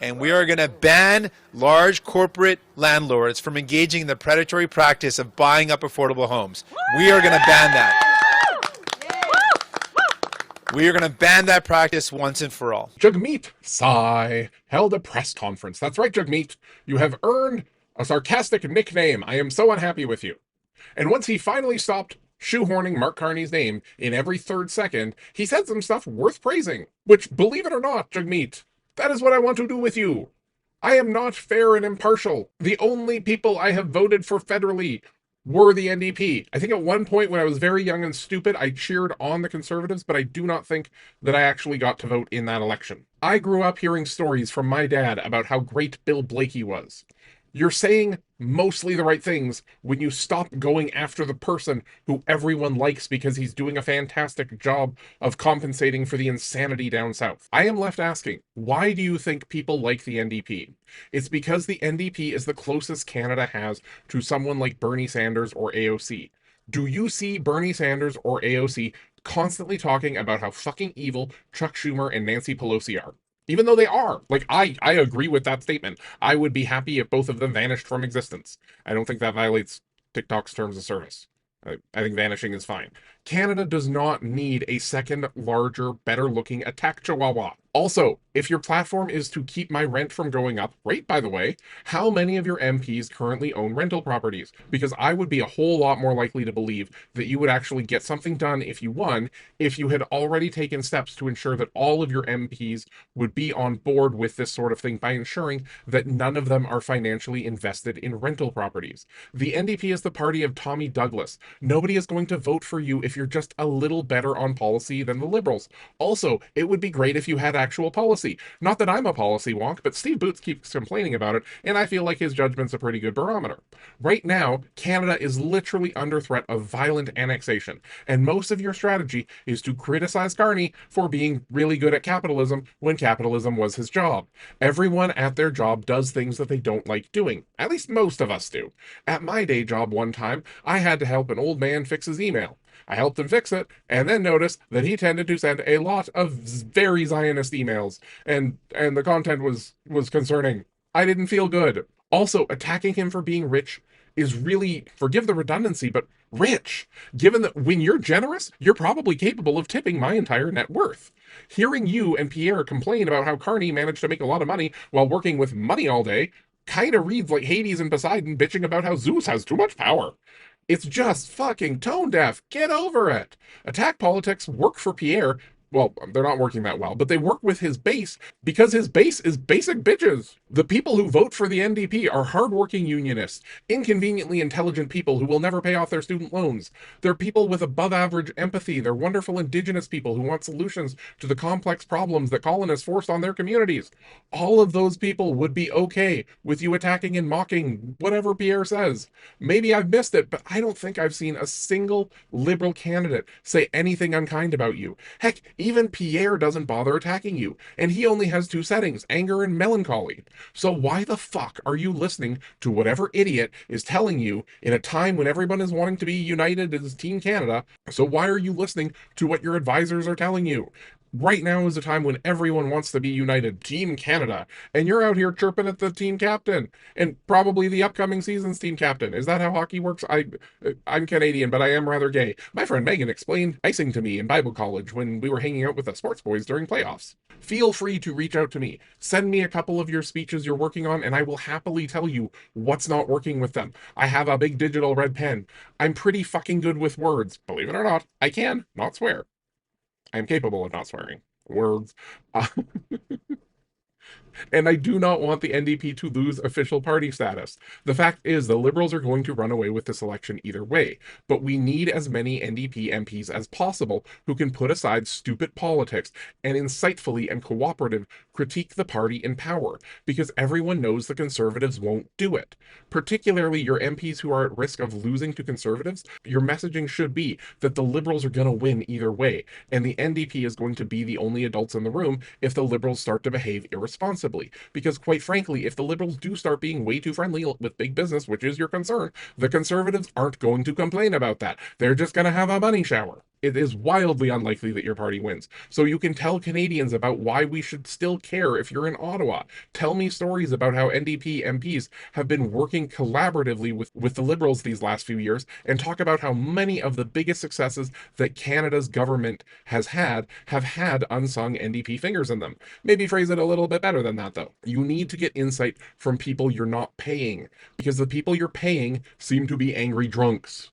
and we are going to ban large corporate landlords from engaging in the predatory practice of buying up affordable homes. We are going to ban that. We are going to ban that practice once and for all. Jagmeet Sigh held a press conference. That's right, Jagmeet. You have earned a sarcastic nickname. I am so unhappy with you. And once he finally stopped shoehorning Mark Carney's name in every third second, he said some stuff worth praising, which, believe it or not, Jagmeet, that is what I want to do with you. I am not fair and impartial. The only people I have voted for federally were the NDP. I think at one point when I was very young and stupid, I cheered on the Conservatives, but I do not think that I actually got to vote in that election. I grew up hearing stories from my dad about how great Bill Blakey was. You're saying mostly the right things when you stop going after the person who everyone likes because he's doing a fantastic job of compensating for the insanity down south. I am left asking, why do you think people like the NDP? It's because the NDP is the closest Canada has to someone like Bernie Sanders or AOC. Do you see Bernie Sanders or AOC constantly talking about how fucking evil Chuck Schumer and Nancy Pelosi are? Even though they are. Like, I agree with that statement. I would be happy if both of them vanished from existence. I don't think that violates TikTok's terms of service. I think vanishing is fine. Canada does not need a second, larger, better-looking attack chihuahua. Also, if your platform is to keep my rent from going up, right, by the way, how many of your MPs currently own rental properties? Because I would be a whole lot more likely to believe that you would actually get something done if you won, if you had already taken steps to ensure that all of your MPs would be on board with this sort of thing by ensuring that none of them are financially invested in rental properties. The NDP is the party of Tommy Douglas. Nobody is going to vote for you if you're just a little better on policy than the Liberals. Also, it would be great if you had actual policy. Not that I'm a policy wonk, but Steve Boots keeps complaining about it, and I feel like his judgment's a pretty good barometer. Right now, Canada is literally under threat of violent annexation, and most of your strategy is to criticize Carney for being really good at capitalism when capitalism was his job. Everyone at their job does things that they don't like doing. At least most of us do. At my day job one time, I had to help an old man fix his email. I helped him fix it, and then noticed that he tended to send a lot of very Zionist emails, and the content was concerning. I didn't feel good. Also, attacking him for being rich is really, forgive the redundancy, but rich. Given that when you're generous, you're probably capable of tipping my entire net worth. Hearing you and Pierre complain about how Carney managed to make a lot of money while working with money all day kind of reads like Hades and Poseidon bitching about how Zeus has too much power. It's just fucking tone deaf. Get over it. Attack politics work for Pierre. Well, they're not working that well, but they work with his base because his base is basic bitches. The people who vote for the NDP are hardworking unionists, inconveniently intelligent people who will never pay off their student loans. They're people with above average empathy. They're wonderful indigenous people who want solutions to the complex problems that colonists forced on their communities. All of those people would be okay with you attacking and mocking whatever Pierre says. Maybe I've missed it, but I don't think I've seen a single Liberal candidate say anything unkind about you. Heck, even Pierre doesn't bother attacking you, and he only has two settings, anger and melancholy. So why the fuck are you listening to whatever idiot is telling you in a time when everyone is wanting to be united as Team Canada? So why are you listening to what your advisors are telling you? Right now is a time when everyone wants to be united, Team Canada, and you're out here chirping at the team captain, and probably the upcoming season's team captain. Is that how hockey works? I'm Canadian, but I am rather gay. My friend Megan explained icing to me in Bible college when we were hanging out with the sports boys during playoffs. Feel free to reach out to me. Send me a couple of your speeches you're working on, and I will happily tell you what's not working with them. I have a big digital red pen. I'm pretty fucking good with words. Believe it or not, I can not swear. I am capable of not swearing. Words. And I do not want the NDP to lose official party status. The fact is, the Liberals are going to run away with this election either way, but we need as many NDP MPs as possible who can put aside stupid politics and insightfully and cooperative critique the party in power, because everyone knows the Conservatives won't do it. Particularly your MPs who are at risk of losing to Conservatives, your messaging should be that the Liberals are going to win either way, and the NDP is going to be the only adults in the room if the Liberals start to behave irresponsibly. Because quite frankly, if the Liberals do start being way too friendly with big business, which is your concern, the Conservatives aren't going to complain about that. They're just going to have a money shower. it is wildly unlikely that your party wins. So you can tell Canadians about why we should still care if you're in Ottawa. Tell me stories about how NDP MPs have been working collaboratively with the Liberals these last few years, and talk about how many of the biggest successes that Canada's government has had have had unsung NDP fingers in them. Maybe phrase it a little bit better than that, though. You need to get insight from people you're not paying, because the people you're paying seem to be angry drunks.